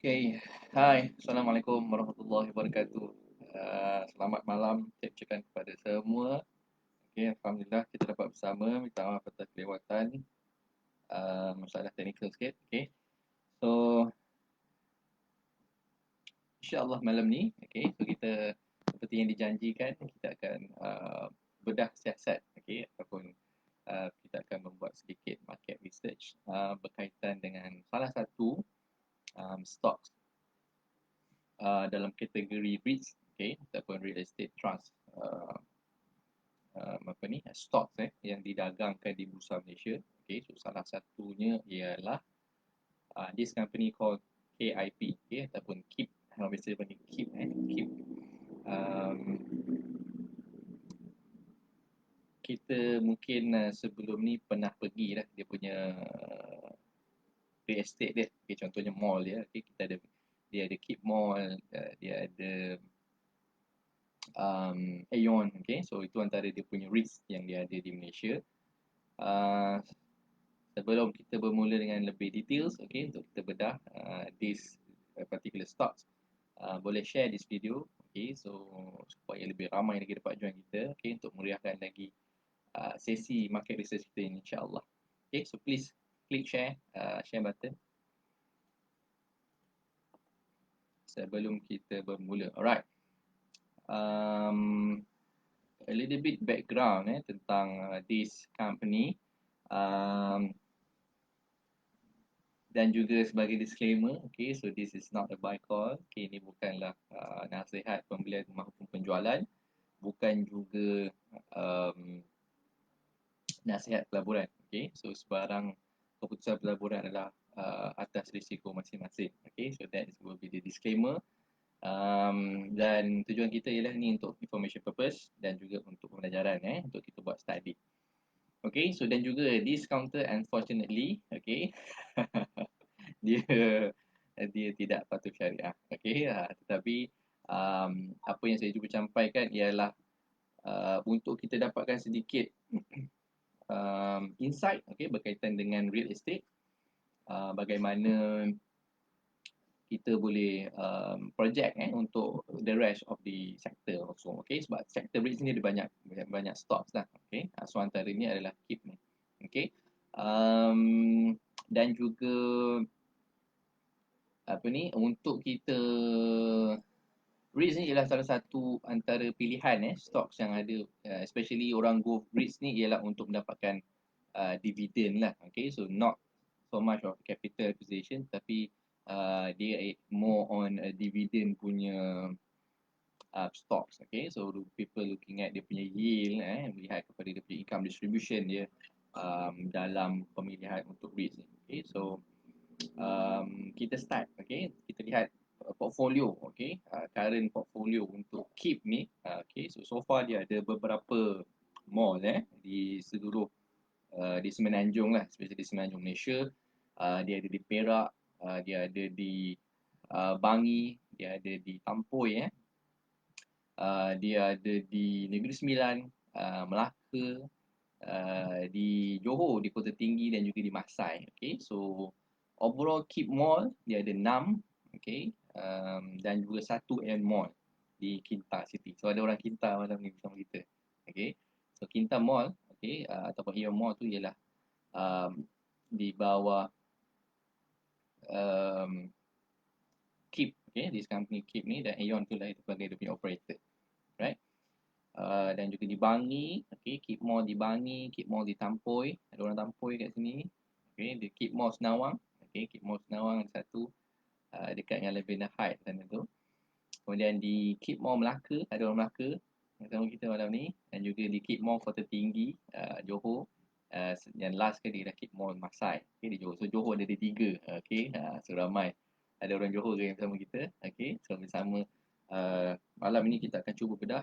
Okay, hai, Assalamualaikum warahmatullahi wabarakatuh. Selamat malam, saya ucapkan kepada semua. Okay, Alhamdulillah kita dapat bersama. Minta maaf atas kelewatan, masalah teknikal sikit. Okay, so insyaAllah malam ni, okay, so kita seperti yang dijanjikan, kita akan bedah siasat, okay, ataupun kita akan membuat sedikit market research berkaitan dengan salah satu stocks dalam kategori REITs, okay, ataupun real estate trust, apa ni, stocks yang didagangkan di Bursa Malaysia. Okay, so salah satunya ialah this company called KIP, okay, ataupun KIP, orang biasa panggil KIP, KIP. Um, kita mungkin sebelum ni pernah pergi lah dia punya real estate dia, okay, contohnya mall dia, okay, kita ada, dia ada KIP Mall, dia ada Aeon, okay, so itu antara dia punya REITs yang dia ada di Malaysia. Sebelum kita bermula dengan lebih details, okay, untuk kita bedah this particular stocks, boleh share this video, okay, so supaya lebih ramai lagi dapat join kita, okay, untuk meriahkan lagi sesi market research kita ini, insyaAllah. Okay, so please click share, share button sebelum kita bermula. Alright, a little bit background tentang this company. Dan juga sebagai disclaimer, okay, so this is not a buy call, okay, ini bukanlah nasihat pembelian maupun penjualan, bukan juga nasihat pelaburan, okay, so sebarang keputusan pelaburan adalah atas risiko masing-masing, okay, so that will be the disclaimer. Dan tujuan kita ialah ni untuk information purpose dan juga untuk pembelajaran, untuk kita buat study. Okay, so dan juga this counter unfortunately, okay, dia dia tidak patuh syariah, okay, tetapi apa yang saya cuba sampaikan ialah untuk kita dapatkan sedikit insight, okay, berkaitan dengan real estate, bagaimana kita boleh project untuk the rest of the sector also, okay, sebab sector REITs ni ada banyak stocks lah, okay, so antara ni adalah KIP ni, okay, dan juga apa ni, untuk kita REITs ni ialah salah satu antara pilihan stocks yang ada, especially orang go REITs ni ialah untuk mendapatkan dividend lah, okay, so not so much of capital acquisition, tapi dia more on a dividend punya stocks, okay, so people looking at dia punya yield, melihat kepada dia punya income distribution dia dalam pemilihan untuk REITs ni, okay, so kita start, okay, kita lihat portfolio, okay, current portfolio untuk KIP ni, okay, so far dia ada beberapa mall di seluruh di Semenanjung lah, especially di Semenanjung Malaysia. Dia ada di Perak, dia ada di Bangi, dia ada di Tampoi, dia ada di Negeri Sembilan, Melaka, di Johor, di Kota Tinggi dan juga di Masai, okay, so overall KIP Mall dia ada 6, okay, dan juga satu Aeon Mall di Kinta City. So ada orang Kinta malam ni bersama kita, okay, so Kinta Mall, okay, ataupun Aeon Mall tu ialah di bawah KIP, okay, this company KIP ni, dan Aeon tu lah sebagai dia punya operator, right. Dan juga di Bangi, okay, KIP Mall di Bangi, KIP Mall di Tampoi, ada orang Tampoi kat sini, okay, di KIP Mall Senawang, okay, KIP Mall Senawang ada satu dekat dengan Lavender Heights sana tu. Kemudian di KIP Mall Melaka, ada orang Melaka bersama kita malam ni, dan juga di KIP Mall Kota Tinggi, Johor, yang last kali adalah KIP Mall Masai, okay, di Johor. So Johor ada 3, okay, so ramai ada orang Johor yang bersama kita, okay, so bersama malam ini kita akan cuba bedah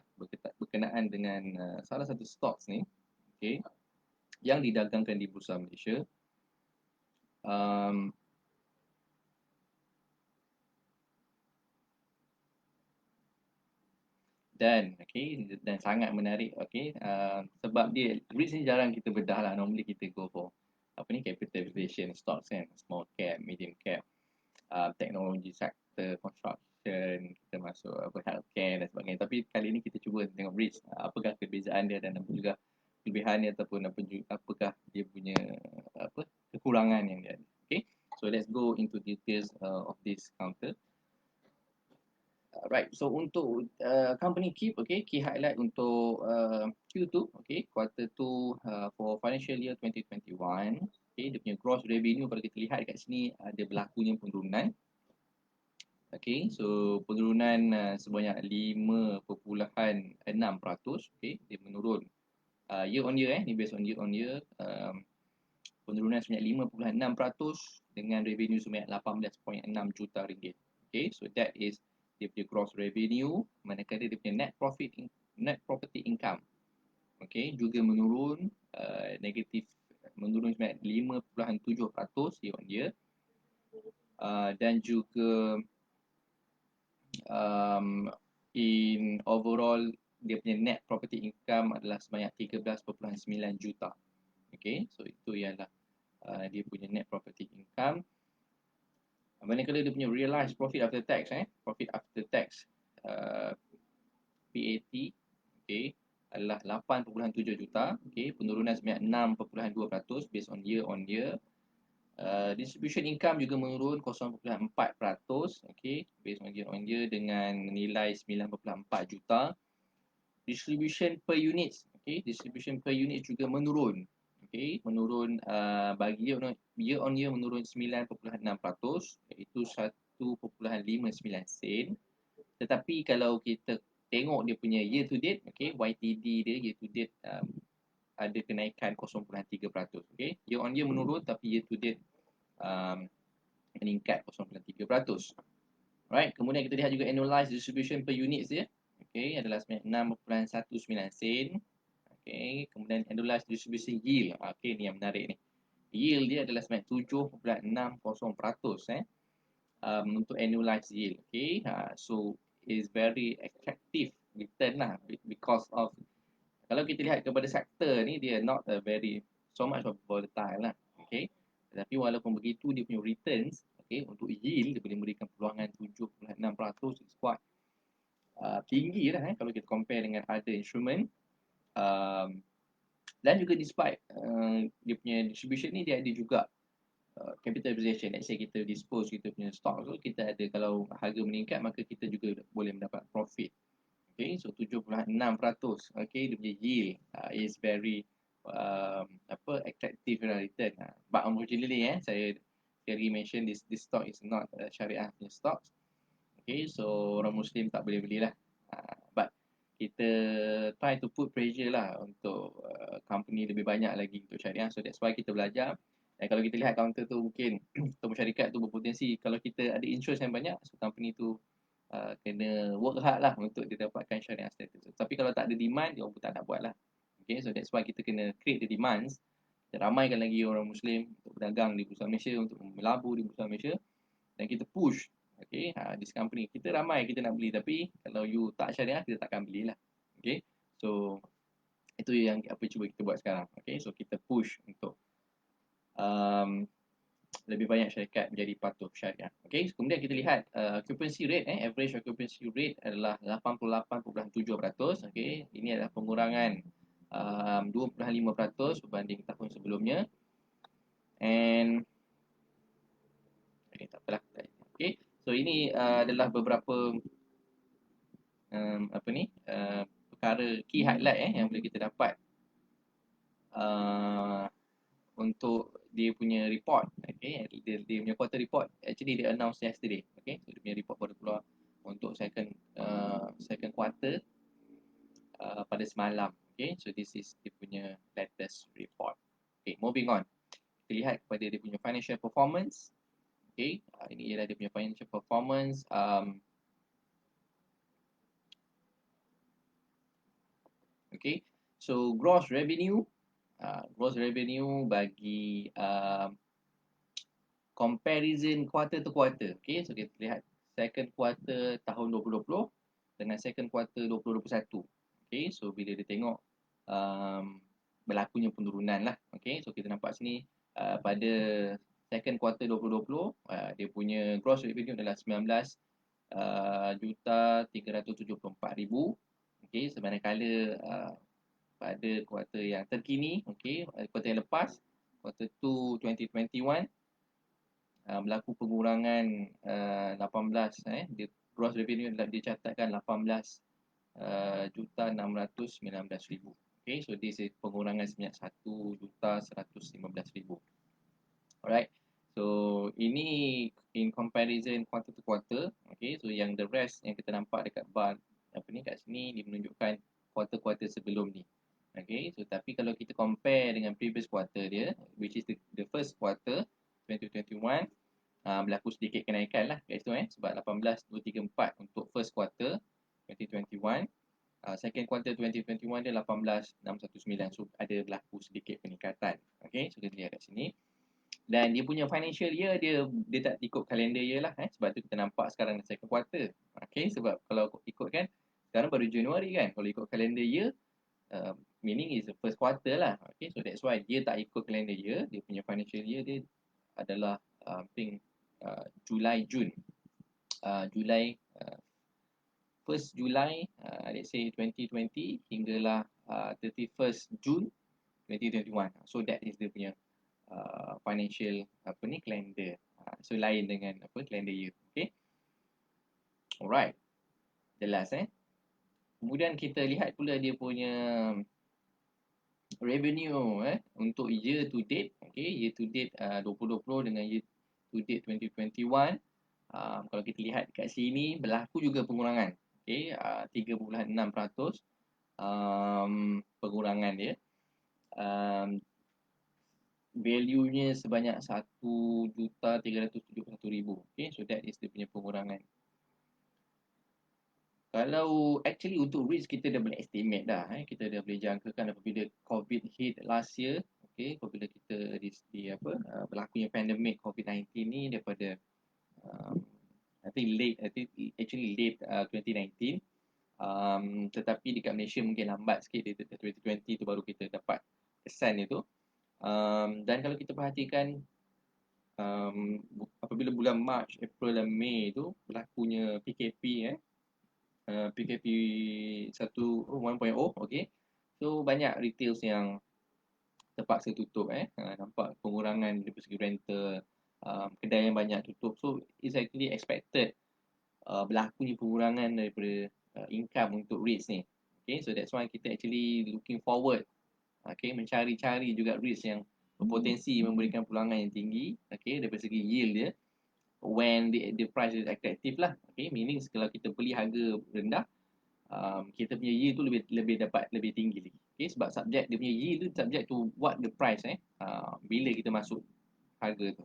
berkenaan dengan salah satu stocks ni, okay, yang didagangkan di Bursa Malaysia. Dan okay, dan sangat menarik, okay, sebab dia REITs ni jarang kita bedah lah, normally kita go for apa ni, capitalization stocks kan, small cap, medium cap, teknologi sektor construction, kita masuk apa healthcare dan sebagainya. Tapi kali ni kita cuba tengok REITs, apakah perbezaan dia dan apa juga kelebihan dia ataupun apakah dia punya apa kekurangan yang dia ada. Okay, so let's go into details of this counter. Right, so untuk company KEEP, okay, key highlight untuk Q2, okay, quarter 2 for financial year 2021, okay, dia punya gross revenue kalau kita lihat kat sini ada berlakunya penurunan. Okay, so penurunan sebanyak 5.6%, okay, dia menurun year on year, ni based on year on year, penurunan sebanyak 5.6% dengan revenue sebanyak 18.6 juta ringgit. Okay, so that is dia punya gross revenue, manakala dia punya net property income, okay, juga menurun negatif, menurun sebanyak 5.7% year on year, dan juga in overall dia punya net property income adalah sebanyak 13.9 juta. Okay, so itu ialah dia punya net property income. Manakala dia punya realized profit after tax, profit after tax, PAT, okay, adalah 8.7 juta, okay, penurunan sebanyak 6.2% based on year. Distribution income juga menurun 0.4%, okay, based on year dengan nilai 9.4 juta. Distribution per unit, okay, distribution per unit juga menurun, okay, menurun bagi year on year menurun 9.6%, iaitu 1.59 sen. Tetapi kalau kita tengok dia punya year to date, okay, YTD dia year to date ada kenaikan 0.3%, okay, year on year menurun tapi year to date meningkat 0.3%. Right, kemudian kita lihat juga annualized distribution per unit dia, okay, adalah 6.19 sen. Okay, kemudian annualized distribution yield, okay, ni yang menarik ni. Yield dia adalah 7.60% untuk annualized yield. Okay, so is very attractive return lah, because of kalau kita lihat kepada sektor ni dia not a very so much of volatile lah. Okay, tetapi walaupun begitu dia punya returns, okay, untuk yield dia boleh memberikan peluangan 7.6%, is quite tinggi lah kalau kita compare dengan other instrument. Dan juga despite dia punya distribution ni dia ada juga capitalization. Let's say kita dispose kita punya stock tu, kita ada, kalau harga meningkat maka kita juga boleh mendapat profit. Okay, so 7.6%, okay, dia punya yield is very attractive return. But unfortunately saya already mention this stock is not syariah punya stock. Okay, so orang Muslim tak boleh belilah. But kita try to put pressure lah untuk company lebih banyak lagi untuk syariah. So that's why kita belajar. Dan kalau kita lihat counter tu mungkin atau syarikat tu berpotensi, kalau kita ada interest yang banyak, so company tu kena work hard lah untuk dia dapatkan syariah status. Tapi kalau tak ada demand, dia pun tak nak buat lah. Okay, so that's why kita kena create the demands. Kita ramaikan lagi orang Muslim untuk berdagang di Bursa Malaysia, untuk melabur di Bursa Malaysia. Dan kita push, okay, this company. Kita ramai, kita nak beli. Tapi kalau you tak syariah, kita takkan belilah. Okay, so itu yang apa cuba kita buat sekarang. Okay, so kita push untuk lebih banyak syarikat menjadi patuh syariah. Okay, kemudian kita lihat occupancy rate, average occupancy rate adalah 88.7%. Okay, ini adalah pengurangan 2.5% berbanding tahun sebelumnya. And tak apalah. Okay, so ini adalah beberapa perkara key highlight yang boleh kita dapat untuk dia punya report. Okay, dia punya quarter report actually dia announce yesterday. Okay, so dia punya report baru keluar untuk second quarter pada semalam. Okay, so this is dia punya latest report. Okay, moving on, kita lihat kepada dia punya financial performance. Okay, ini ialah dia punya financial performance. Okay, so gross revenue bagi comparison quarter to quarter. Okay, so kita lihat second quarter tahun 2020 dengan second quarter 2021. Okay, so bila dia tengok berlakunya penurunan lah. Okay, so kita nampak sini pada second quarter 2020, dia punya gross revenue adalah 19,374,000. Okey, semanakala pada kuartal yang terkini, okey, kuartal yang lepas, kuartal 2 2021, berlaku pengurangan 18, dia gross revenue adalah dicatatkan 18,619,000. Okay, so this is pengurangan sebanyak 1,115,000. Alright, so ini in comparison quarter to quarter. Okay, so yang the rest yang kita nampak dekat bar apa ni kat sini, dia menunjukkan quarter-quarter sebelum ni. Okay, so tapi kalau kita compare dengan previous quarter dia, which is the first quarter 2021, berlaku sedikit kenaikan lah kat situ, sebab 18,234 untuk first quarter 2021. Second quarter 2021 dia 18,619, so ada berlaku sedikit peningkatan. Okay, so kita lihat kat sini. Dan dia punya financial year dia tak ikut calendar year lah, sebab tu kita nampak sekarang second quarter. Okay, sebab kalau ikutkan sekarang baru Januari kan, kalau ikut calendar year, meaning is the first quarter lah. Okay, so that's why dia tak ikut calendar year, dia punya financial year dia adalah Julai Jun. Julai 1st Julai let's say 2020 hinggalah 31st June 2021. So that is dia punya financial calendar. So lain dengan calendar year. Okay. Alright. Jelas Kemudian kita lihat pula dia punya revenue untuk year to date. Okay, year to date 2020 dengan year to date 2021. Kalau kita lihat kat sini berlaku juga pengurangan. Okay, 3.6% pengurangan dia. Value-nya sebanyak 1,371,000. Okay, so that is dia punya pengurangan. Kalau actually untuk risk kita dah boleh estimate dah, kita dah boleh jangkakan apabila COVID hit last year. Okay, apabila kita berlakunya pandemik COVID-19 ni daripada I think late 2019. Tetapi dekat Malaysia mungkin lambat sikit, 2020 tu baru kita dapat kesan itu. Dan kalau kita perhatikan apabila bulan March, April dan Mei tu berlakunya PKP PKP 1.0, okey. So banyak retails yang terpaksa tutup nampak pengurangan dari segi rental, kedai yang banyak tutup. So it's actually expected berlakunya pengurangan daripada income untuk REITs ni. Okay, so that's why kita actually looking forward, mencari-cari juga REITs yang berpotensi memberikan pulangan yang tinggi, daripada segi yield dia, when the price is attractive lah. Meaning kalau kita beli harga rendah, kita punya yield tu lebih dapat lebih tinggi lagi. Sebab subject dia punya yield tu subject to what the price bila kita masuk harga tu.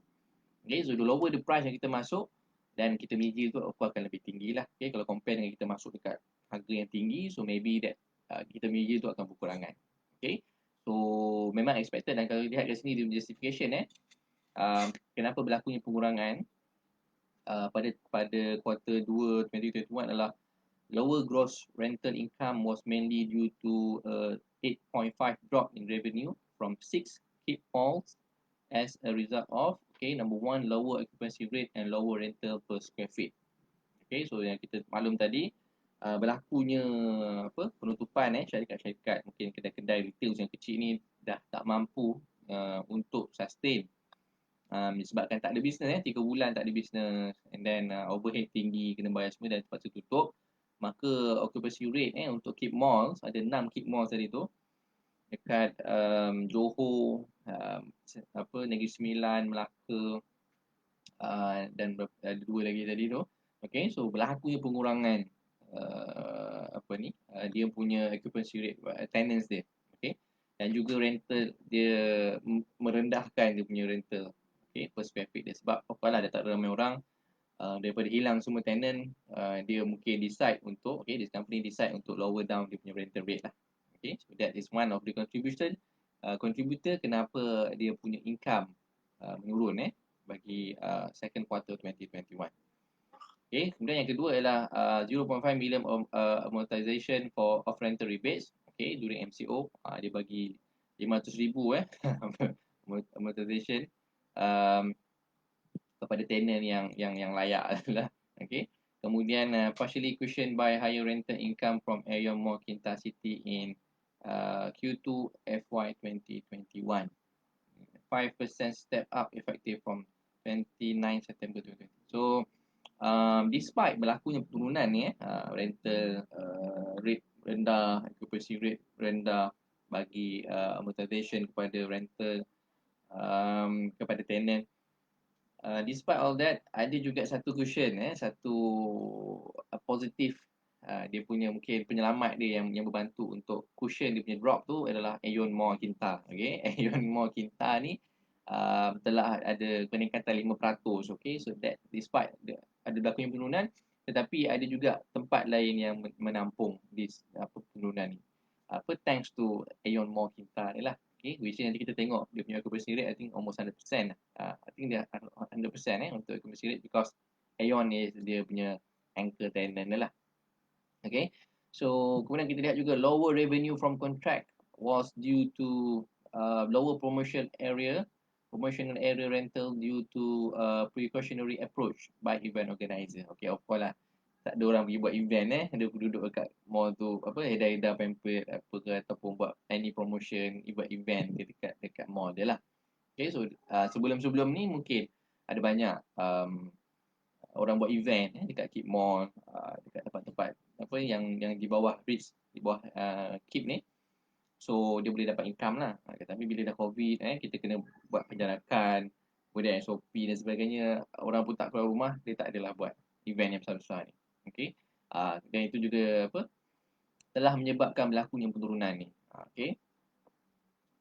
So the lower the price yang kita masuk, dan kita punya yield tu akan lebih tinggi lah. Kalau compare dengan kita masuk dekat harga yang tinggi, so maybe that kita punya yield tu akan berkurangan. So memang expected. Dan kalau lihat kat sini dia justification kenapa berlakunya pengurangan pada quarter 2 2021 adalah lower gross rental income was mainly due to 8.5 drop in revenue from 6 keep malls as a result of number one, lower occupancy rate and lower rental per square feet. So yang kita maklum tadi, berlakunya penutupan syarikat-syarikat, mungkin kedai-kedai retail yang kecil ni dah tak mampu untuk sustain, disebabkan tak ada bisnes 3 bulan tak ada bisnes, and then overhead tinggi, kena bayar semua dan terpaksa tutup. Maka occupancy rate untuk keep malls, ada 6 keep malls tadi tu dekat Johor, Negeri Sembilan, Melaka, dan ada 2 lagi tadi tu. So berlakunya pengurangan dia punya occupancy rate, tenants dia. Dan juga rental dia merendahkan dia punya rental per square feet dia, sebab apalah dah tak ramai orang, daripada hilang semua tenant, dia mungkin decide untuk this company decide untuk lower down dia punya rental rate lah. So that is one of the contributor kenapa dia punya income menurun bagi second quarter 2021. Kemudian yang kedua ialah 0.5 million amortization for off rental rebates during MCO. Dia bagi 500,000 amortization. kepada tenant yang layak lah. Okay. Kemudian partially cushioned by higher rental income from Aeon Mall Kinta City in Q2 FY 2021. 5% step up effective from 29 September 2020. So despite berlakunya penurunan ni rental rate rendah, occupancy rate rendah bagi amortization kepada rental kepada tenant. Despite all that, ada juga satu cushion, satu positif. Dia punya mungkin penyelamat dia yang membantu untuk cushion dia punya drop tu adalah Aeon Mall Kinta. Okay? Aeon Mall Kinta ni telah ada peningkatan 5%. Okay? So that despite ada berlakunya penurunan, tetapi ada juga tempat lain yang menampung penurunan ni. Thanks to Aeon Mall Kinta ni lah. Okay, which nanti kita tengok dia punya occupancy rate, I think almost 100%. I think dia 100% untuk occupancy rate because Aeon is dia punya anchor tenant lah. Okay, so kemudian kita lihat juga lower revenue from contract was due to lower promotional area rental due to precautionary approach by event organizer. Okay, of course lah. Tak ada orang pergi buat event dia duduk dekat mall tu edar-edar pamphlet apa ke ataupun buat any promotion event dia dekat mall dia lah. Okay, so sebelum-sebelum ni mungkin ada banyak orang buat event dekat Keep Mall, dekat tempat-tempat apa yang di bawah bridge, di bawah Keep ni. So dia boleh dapat income lah. Tapi bila dah COVID kita kena buat penjarakan, kemudian SOP dan sebagainya, orang pun tak keluar rumah, dia tak adalah buat event yang besar-besar ni. Okay. Dan itu juga telah menyebabkan berlakunya penurunan ni. Okay.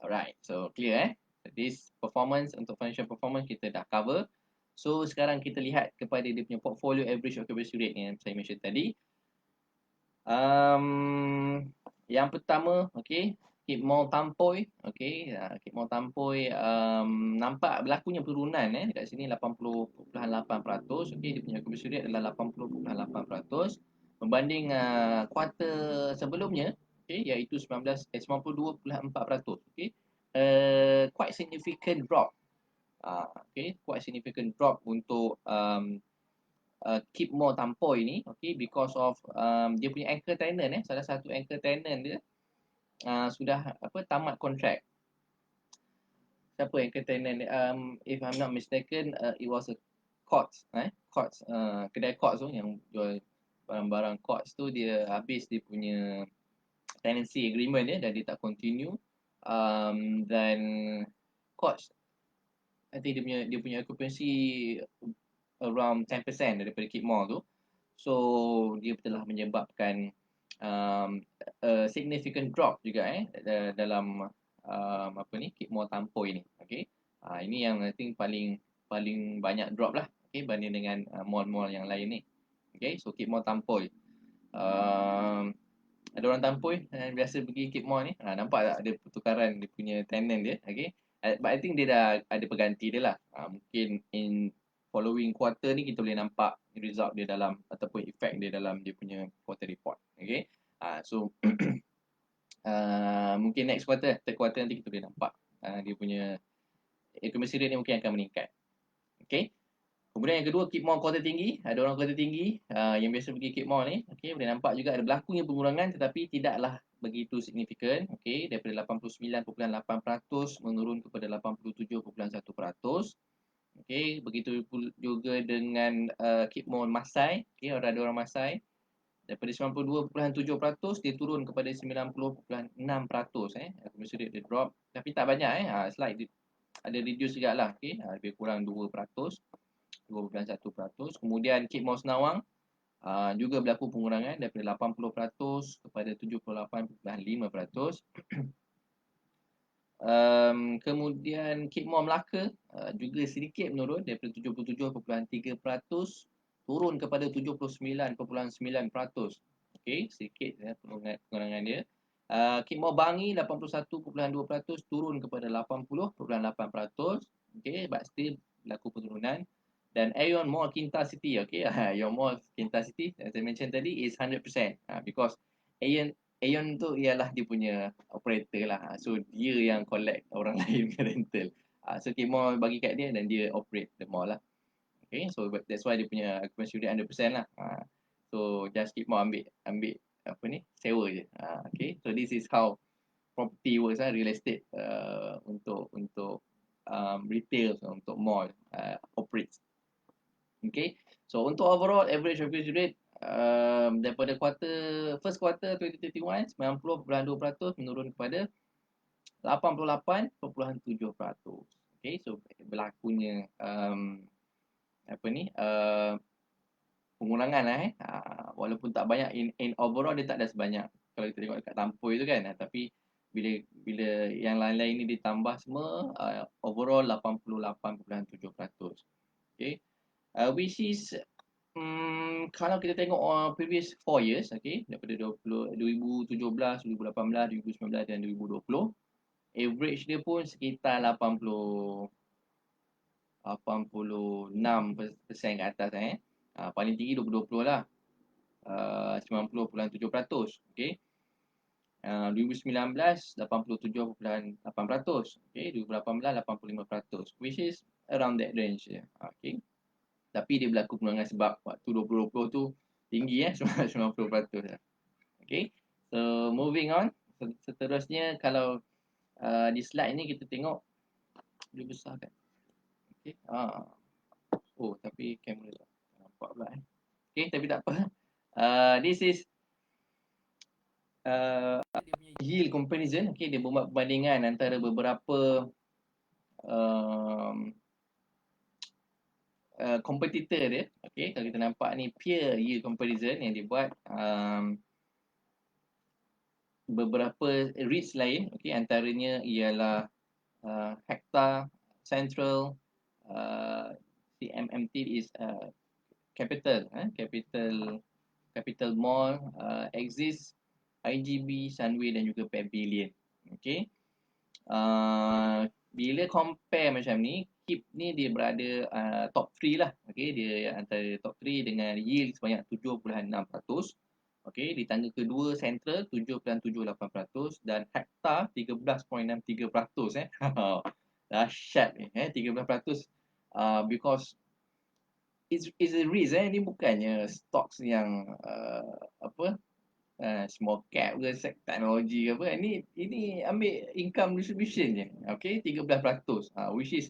Alright. So clear this performance, untuk financial performance kita dah cover. So sekarang kita lihat kepada dia punya portfolio average occupancy rate yang saya mention tadi. Yang pertama, okay, Keep Mall Tampoi, okay, Keep Mall Tampoi nampak berlakunya penurunan dekat sini 80.8%. Okay, dia punya occupancy rate adalah 80.8% membanding kuarter sebelumnya, okay, iaitu 92.4%. Okay, quite significant drop. Okay, quite significant drop untuk Keep Mall Tampoi ni, okay, because of dia punya anchor tenant salah satu anchor tenant dia sudah tamat kontrak. Siapa anchor tenant dia? If I'm not mistaken, it was a Courts, Courts, kedai Courts tu yang jual barang-barang Courts tu, dia habis dia punya tenancy agreement dan dia tak continue. Dan Courts, I think dia punya occupancy around 10% daripada Keep Mall tu. So dia telah menyebabkan significant drop juga dalam Keep Mall Tampoi ni. Okay, ini yang I think paling banyak drop lah, okay, banding dengan mall-mall yang lain ni. Okay, so Keep Mall Tampoi, ada orang Tampoi biasa pergi Keep Mall ni, nampak tak ada pertukaran dia punya tenant dia. Okay, but I think dia dah ada pengganti dia lah. Mungkin in following quarter ni kita boleh nampak result dia dalam ataupun effect dia dalam dia punya quarter report. Okay, so mungkin next quarter, third quarter nanti kita boleh nampak dia punya occupancy rate ni mungkin akan meningkat. Okay, kemudian yang kedua, Keep Mall Kota Tinggi. Ada orang Kota Tinggi yang biasa pergi Keep Mall ni. Okay, boleh nampak juga ada berlakunya pengurangan tetapi tidaklah begitu signifikan. Okay, daripada 89.8% menurun kepada 87.1%. Okay, begitu juga dengan Keep Mall Masai. Okay, ada orang Masai. Daripada 92.7% dia turun kepada 90.6%. Occupancy rate dia drop. Tapi tak banyak slight ada reduce juga lah. Okay, lebih kurang 2%. 2.1%. Kemudian Keep Mall Senawang juga berlaku pengurangan daripada 80% kepada 78.5%. Kemudian Keep Mall Melaka juga sedikit menurun daripada 77.3% turun kepada 79.9%. Okey, sedikit pengurangan dia. Keep Mall Bangi 81.2% turun kepada 80.8%. Okey, but still berlaku penurunan. Dan Aeon Mall Kinta City, okey, Aeon Mall Kinta City as I mentioned tadi is 100%, because Aeon tu ialah dia punya operator lah. So dia yang collect orang lain punya rental. So Keep Mall bagi kat dia dan dia operate the mall lah. Okay, so that's why dia punya occupancy rate 100% lah. So just keep more ambil apa ni, sewa je. Okay, so this is how property works lah, real estate untuk retail, untuk mall operates. Okay, so untuk overall average occupancy rate daripada first quarter 2021 90.2% menurun kepada 88.7%. Okay, so berlakunya apa ni pengurangan lah walaupun tak banyak in overall dia tak ada sebanyak kalau kita tengok dekat Tampoi tu kan, tapi bila yang lain-lain ni ditambah semua overall 88.7%. Okay, which is kalau kita tengok previous 4 years, okay, daripada 2017, 2018, 2019 dan 2020, average dia pun sekitar 86% ke atas paling tinggi 2020 lah 90.7%. Okay, 2019 87.8%, okay, 2018 85%, which is around that range je. Okay, tapi dia berlaku penurunan sebab waktu 2020 tu tinggi 90%. Okay, so moving on. Seterusnya kalau di slide ni kita tengok dia besar kan. Okay, oh tapi kamera tak nampak pula Okay, tapi tak apa. This is dia punya yield comparison. Okay, dia buat perbandingan antara beberapa competitor dia. Okay, kalau kita nampak ni peer yield comparison yang dibuat beberapa REITs lain. Okay, antaranya ialah Hektar, Central, CMMT is Capital, Capital Mall, Axis, IGB, Sunway dan juga Pavilion. Okay. Bila compare macam ni, KIP ni dia berada top 3 lah. Okay, dia antara top 3 dengan yield sebanyak 7.6%. Okay, di tangga kedua Central 7.78% dan Hektar 13.63%. Dahsyat ni 13%. Because it's a risk ni bukannya stocks yang small cap ke teknologi ke apa, ini ambil income distribution je. Okay, 13%, which is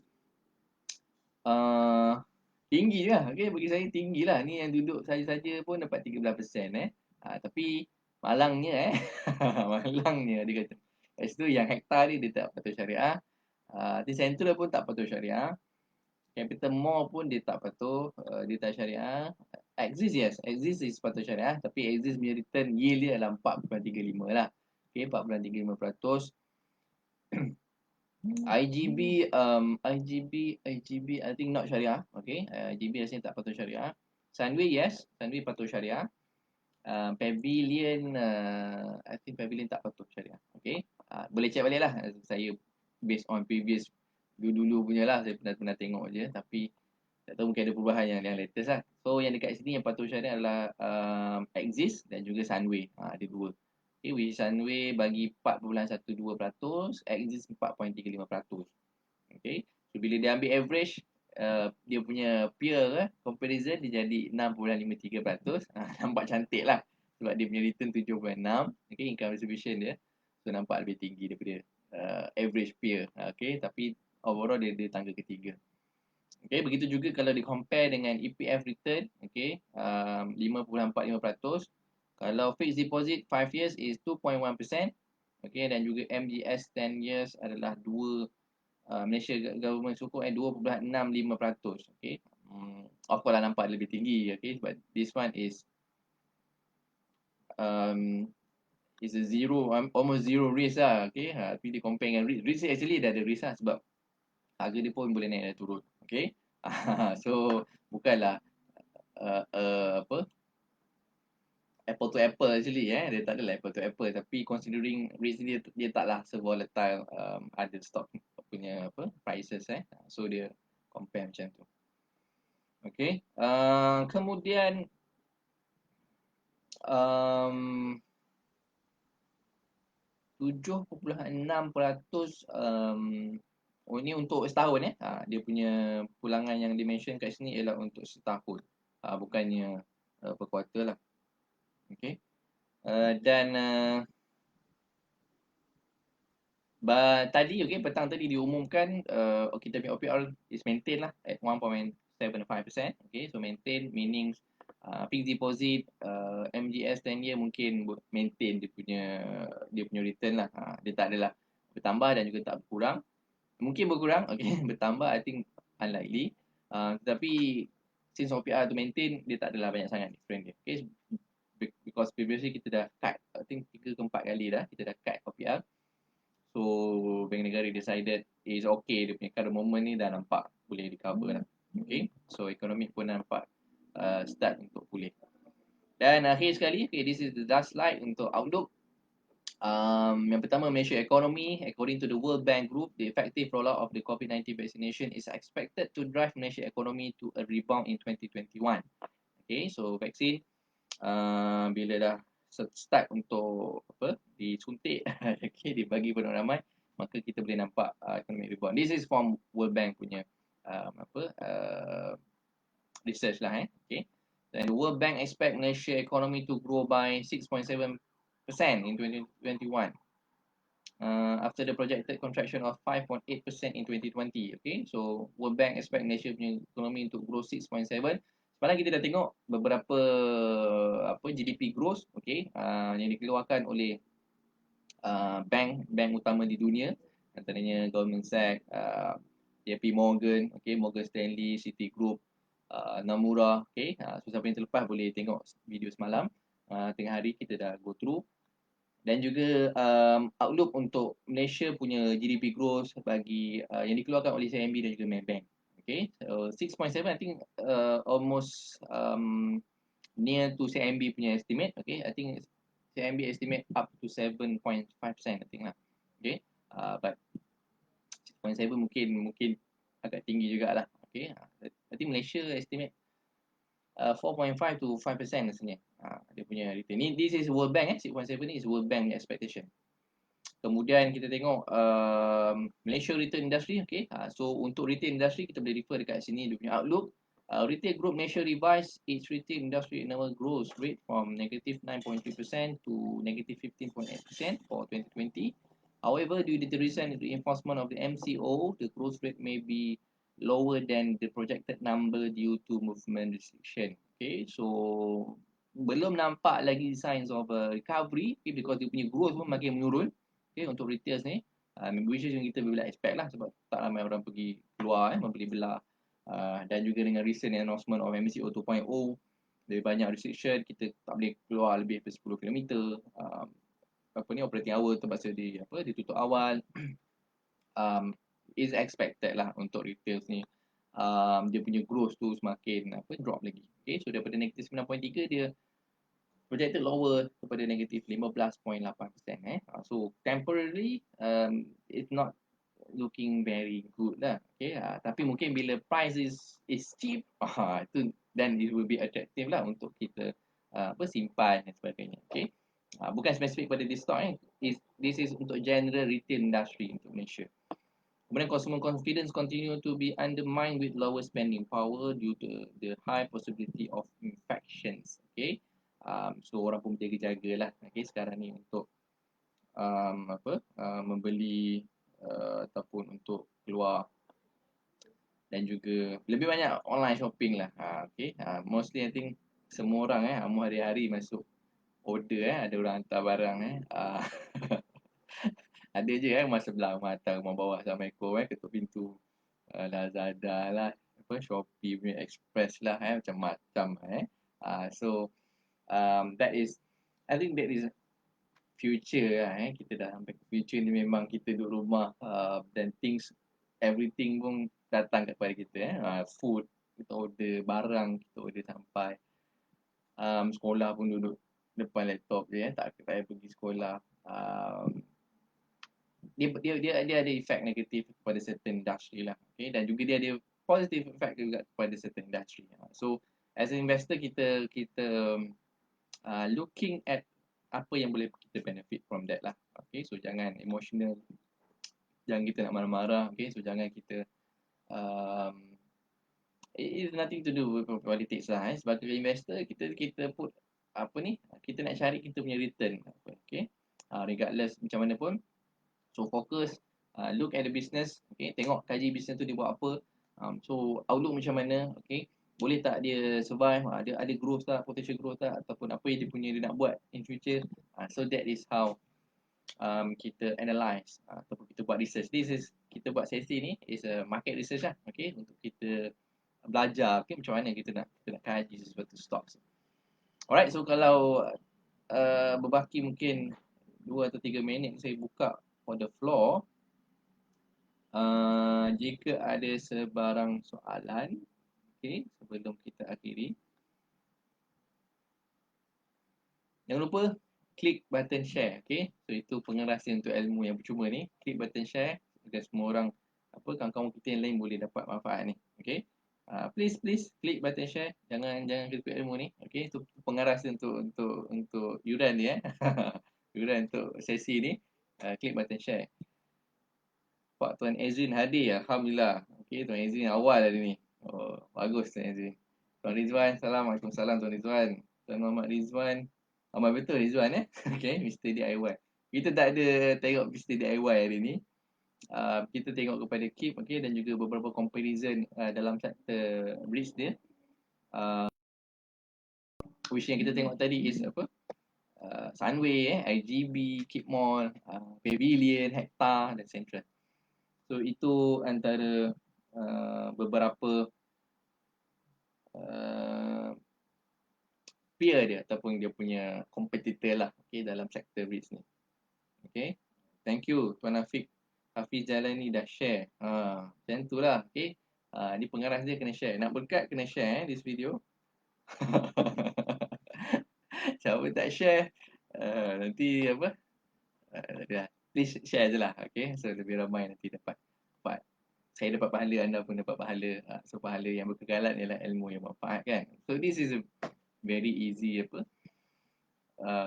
tinggi lah. Okay, bagi saya tinggi lah. Ni yang duduk saja-saja pun dapat 13%. Tapi malangnya malangnya dia kata kat situ yang Hektar ni dia tak patuh syariah, di Central pun tak patuh syariah, Capital Mall pun dia tak patuh, dia tak syariah. Axis yes, Axis is patuh syariah, tapi Axis punya return yield dia adalah 4.35 lah. Okay, 4.35%. IGB I think not syariah. Okay, IGB rasanya tak patuh syariah. Sunway yes, Sunway patuh syariah. Pavilion I think Pavilion tak patuh syariah. Okay, boleh check balik lah. Saya based on previous dulu punya lah, saya pernah tengok je, tapi tak tahu mungkin ada perubahan yang latest lah. So yang dekat sini yang patuh syariah adalah Axis dan juga Sunway. Ada dua. Okay, which Sunway bagi 4.12%, Axis 4.35%. Okay, so bila dia ambil average, dia punya peer comparison dia jadi 6.53%. Nampak cantik lah sebab dia punya return 7.6. Okay, income distribution dia so nampak lebih tinggi daripada average peer. Okay, tapi overall dia tangga ketiga. Okay, begitu juga kalau di compare dengan EPF return. Okay, 5.45%. Kalau fixed deposit 5 years is 2.1%. Okay, dan juga MGS 10 years adalah 2 Malaysia government sukuk 2.65%. Okay, of course lah nampak lebih tinggi. Okay, but this one is a zero, almost zero risk lah. Okay, tapi di compare dengan risk actually dah ada risk lah sebab harga dia pun boleh naik dan turun. Okay, so bukanlah apa apple to apple actually dia tak adalah apple to apple, tapi considering risk dia taklah se-volatile other stock punya prices so dia compare macam tu. Okay, kemudian 7.6% Oh, ini untuk setahun dia punya pulangan yang dimention kat sini ialah untuk setahun. Bukannya per quarter lah. Okay. Dan tadi petang tadi diumumkan kita punya OPR is maintain lah at 1.75%. Okay, so maintain meaning fixed deposit MGS 10 year mungkin maintain dia punya return lah. Dia tak adalah bertambah dan juga tak berkurang. Mungkin berkurang, okay, bertambah I think unlikely. Tetapi since OPR to maintain, dia tak adalah banyak sangat different dia. Okay, because previously kita dah cut, I think 3 ke 4 kali dah kita dah cut OPR. So Bank Negara decided is okay, dia punya current moment ni dah nampak boleh recover lah. Okay, so ekonomi pun nampak start untuk pulih. Dan akhir sekali, okay, this is the last slide untuk outlook. Yang pertama, Malaysia economy. According to the World Bank Group, the effective rollout of the COVID-19 vaccination is expected to drive Malaysia economy to a rebound in 2021. Okay, so vaksin bila dah start untuk disuntik, okay, dibagi pada orang ramai, maka kita boleh nampak economic rebound. This is from World Bank punya research lah. Okay. And the World Bank expect Malaysia economy to grow by 6.7% in 2021. After the projected contraction of 5.8% in 2020. Okay, so World Bank expect Malaysia punya ekonomi untuk grow 6.7. Sekarang kita dah tengok beberapa GDP growth, okay, yang dikeluarkan oleh bank utama di dunia, antaranya Goldman Sachs, JP Morgan, okay, Morgan Stanley, Citigroup, Nomura, okay. So siapa yang terlepas boleh tengok video semalam. Tengah hari kita dah go through. Dan juga outlook untuk Malaysia punya GDP growth bagi yang dikeluarkan oleh CIMB dan juga Maybank. Okay, so 6.7 I think almost near to CIMB punya estimate. Okay, I think CIMB estimate up to 7.5% I think lah. Okay, but 6.7 mungkin agak tinggi jugalah. Okay, I think Malaysia estimate 4.5 to 5% rasanya dia punya return. This is World Bank 6.7 ni is World Bank expectation. Kemudian kita tengok Malaysia retail industry, okay. So untuk retail industry kita boleh refer dekat sini dia punya outlook. Retail Group Malaysia revised its retail industry annual growth rate from negative 9.3% to negative 15.8% for 2020. However, due to the recent reinforcement of the MCO, the growth rate may be lower than the projected number due to movement restriction. Okay, so belum nampak lagi signs of recovery, okay, because dia punya growth pun makin menurun. Okay, untuk retail ni, which is yang kita boleh expect lah sebab tak ramai orang pergi keluar membeli belah. Dan juga dengan recent announcement of MCO 2.0, lebih banyak restriction, kita tak boleh keluar lebih dari 10 km. Operating hour terpaksa ditutup awal. Is expected lah untuk retail ni. Dia punya growth tu semakin drop lagi. Okay, so daripada negatif 9.3 dia projected lower kepada negatif 15.8%. So temporarily it's not looking very good lah. Okay, tapi mungkin bila price is cheap, itu then it will be attractive lah untuk kita simpan dan sebagainya. Okay, bukan spesifik pada this stock this is untuk general retail industry untuk Malaysia. Kemudian consumer confidence continue to be undermined with lower spending power due to the high possibility of infections. Okay, so orang pun berjaga-jaga lah, okay, sekarang ni untuk membeli ataupun untuk keluar, dan juga lebih banyak online shopping lah. Okay, mostly I think semua orang hari-hari masuk order ada orang hantar barang ada je masa sebelah rumah hantar rumah bawah Assalamualaikum ketuk pintu, Lazada lah, Shopee punya Express lah, macam-macam so that is, I think that is future lah. Kita dah sampai ke future ni, memang kita duduk rumah dan everything pun datang kepada kita food, kita order barang, kita order sampai. Sekolah pun duduk depan laptop je tak payah pergi sekolah. Dia ada efek negatif kepada certain industry lah, okay? Dan juga dia ada positive effect juga kepada certain industry. So as an investor, kita looking at apa yang boleh kita benefit from that lah. Okay, so jangan emotional Jangan kita nak marah-marah, okay? So jangan kita um, it is nothing to do with politics lah. Sebagai investor, kita put apa ni, kita nak cari kita punya return, okay? Regardless macam mana pun, so focus, look at the business, okay? Tengok kaji business tu dia buat apa, so outlook macam mana, okay? Boleh tak dia survive, ada growth tak, potential growth tak, ataupun apa yang dia nak buat in future. So that is how kita analyze, ataupun kita buat research. Kita buat sesi ni is a market research lah, okay? Untuk kita belajar, okay, macam mana kita nak kaji sesuatu stocks. Alright, so kalau berbaki mungkin 2 atau 3 minit saya buka for the floor. Jika ada sebarang soalan, okay, sebelum kita akhiri, jangan lupa klik button share, okay? So itu pengeras untuk ilmu yang percuma ni. Klik button share agar semua orang, kawan-kawan kita yang lain boleh dapat manfaat ni, okay? Please klik button share, jangan klik ilmu ni, okay? Itu pengeras untuk yuran ni, yuran untuk sesi ni. Klik button share. Pak Tuan Ezrin hadir, alhamdulillah. Okay, Tuan Ezrin awal hari ni. Oh, bagus Tuan Ezrin. Tuan Rizwan, Assalamualaikum salam Tuan Rizwan. Tuan Muhammad Rizwan. Amal betul Rizwan Okay, Mr. DIY. Kita tak ada tengok Mr. DIY hari ni. Kita tengok kepada KIP, okay, dan juga beberapa comparison dalam sektor REITs dia. Which yang kita tengok tadi is apa? Sunway, IGB, KIP Mall, Pavilion, Hektar dan Central. So itu antara beberapa peer dia ataupun dia punya competitor lah, okay, dalam sektor REITs ni. Okay, thank you Tuan Hafiz Jalani dah share. Macam tu lah, okay. Ni pengarah dia kena share. Nak berkat kena share this video. Siapa tak share, nanti apa, please share je lah, okay. So lebih ramai nanti dapat. Saya dapat pahala, anda pun dapat pahala. So pahala yang berkekalan ialah ilmu yang manfaat kan. So this is a very easy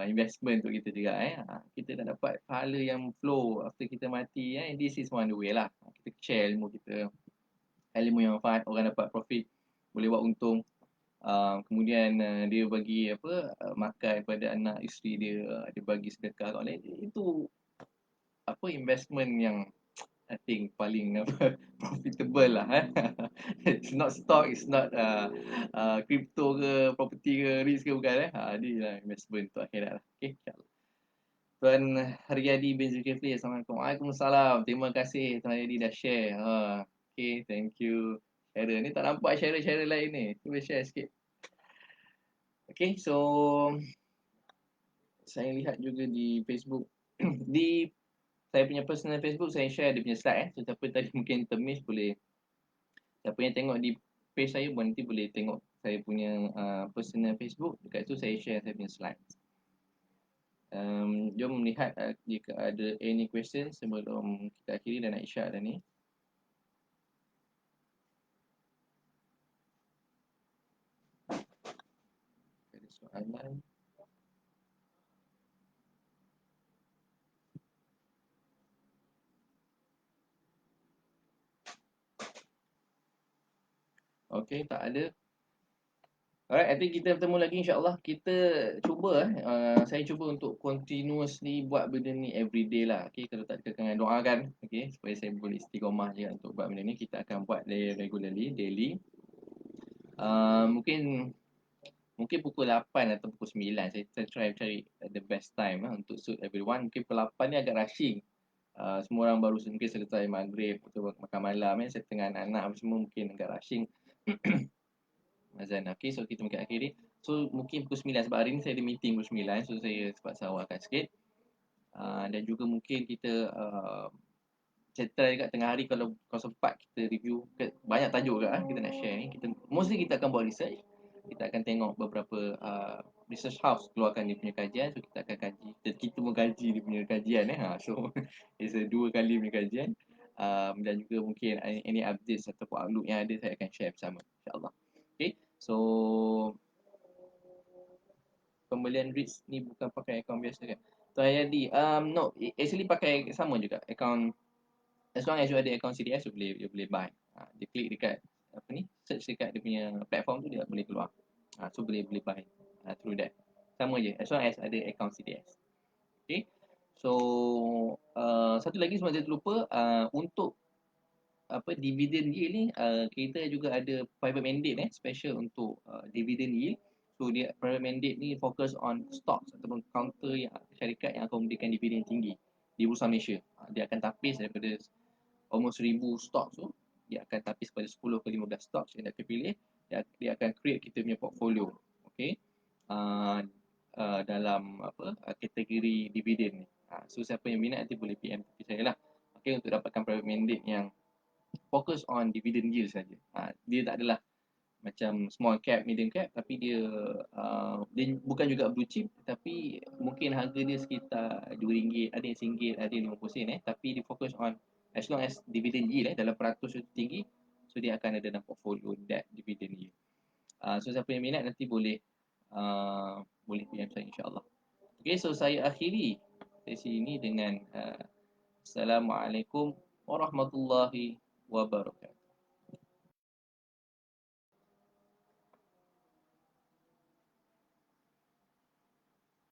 investment untuk kita juga. Kita nak dapat pahala yang flow after kita mati. This is one way lah. Kita share ilmu kita, ilmu yang manfaat, orang dapat profit, boleh buat untung. Kemudian dia bagi makan pada anak isteri dia, dia bagi sedekah kat orang lain. Itu investment yang I think paling profitable lah. It's not stock, it's not crypto ke, property ke, REITs ke, bukan. Ini lah investment untuk akhirat lah. Okay, insyaAllah. Tuan Haryadi bin Zulkifli, Assalamualaikum. Waalaikumsalam. Terima kasih Tuan Haryadi dah share. Okay, thank you. Share ni tak nampak share lain ni. Cuba share sikit. Okay, so saya lihat juga di Facebook. Di saya punya personal Facebook, saya share dia punya slide. So siapa tadi mungkin termiss, boleh, siapa yang tengok di page saya pun nanti boleh tengok saya punya personal Facebook. Dekat tu saya share saya punya slide. Jom melihat jika ada any question sebelum kita akhiri dan nak isyak dah ni. Ada soalan? Okay, tak ada. Alright, I think kita bertemu lagi insyaAllah. Kita cuba, saya cuba untuk continuously buat benda ni everyday lah. Okay, kalau tak kekangan doakan, okay, supaya saya boleh istiqomah je untuk buat benda ni. Kita akan buat regularly, daily. Mungkin pukul 8 atau pukul 9. Saya try cari the best time untuk suit everyone. Mungkin pukul 8 ni agak rushing. Semua orang baru mungkin selesai maghrib atau makan malam. Saya tengah anak-anak semua mungkin agak rushing. Azan. Okay, so kita mungkin akhiri. So mungkin pukul 9 sebab hari ni saya ada meeting pukul 9. So saya terpaksa awalkan sikit. Dan juga mungkin kita saya try dekat tengah hari kalau sempat kita review. Banyak tajuk juga kita nak share ni. Mostly kita akan buat research. Kita akan tengok beberapa research house keluarkan dia punya kajian. So kita akan kaji. Kita pun kaji dia punya kajian. So it's a 2 kali punya kajian. Dan juga mungkin any updates ataupun outlook yang ada saya akan share bersama, insyaAllah. Okay, so pembelian REITs ni bukan pakai akaun biasa kan? Tuan Hayadi, no, actually pakai sama juga akaun as long as you ada account CDS, you boleh buy. Dia klik dekat apa ni, search dekat dia punya platform tu, dia boleh keluar. So boleh boleh buy through that. Sama je, as long as ada account CDS. Okay. So satu lagi sebelum saya terlupa, untuk apa dividend yield ni, kita juga ada private mandate special untuk dividend yield. So dia private mandate ni fokus on stocks ataupun counter yang syarikat yang akan memberikan dividen tinggi di Bursa Malaysia. Dia akan tapis daripada almost 1,000 stocks tu, dia akan tapis pada 10 ke 15 stocks yang dia akan pilih. Dia akan create kita punya portfolio. Okay. Dalam apa kategori dividen ni. So siapa yang minat nanti boleh PM saya lah. Okay, untuk dapatkan private mandate yang fokus on dividend yield saja. Dia tak adalah macam small cap, medium cap, tapi dia bukan juga blue chip, tapi mungkin harga dia sekitar RM2, ada yang RM1, ada yang RM50, tapi dia fokus on as long as dividend yield dalam peratus itu tinggi, so dia akan ada dalam portfolio that dividend yield. So siapa yang minat nanti boleh PM saya, insya-Allah. Okay, so saya akhiri sesi ini dengan Assalamualaikum warahmatullahi wabarakatuh.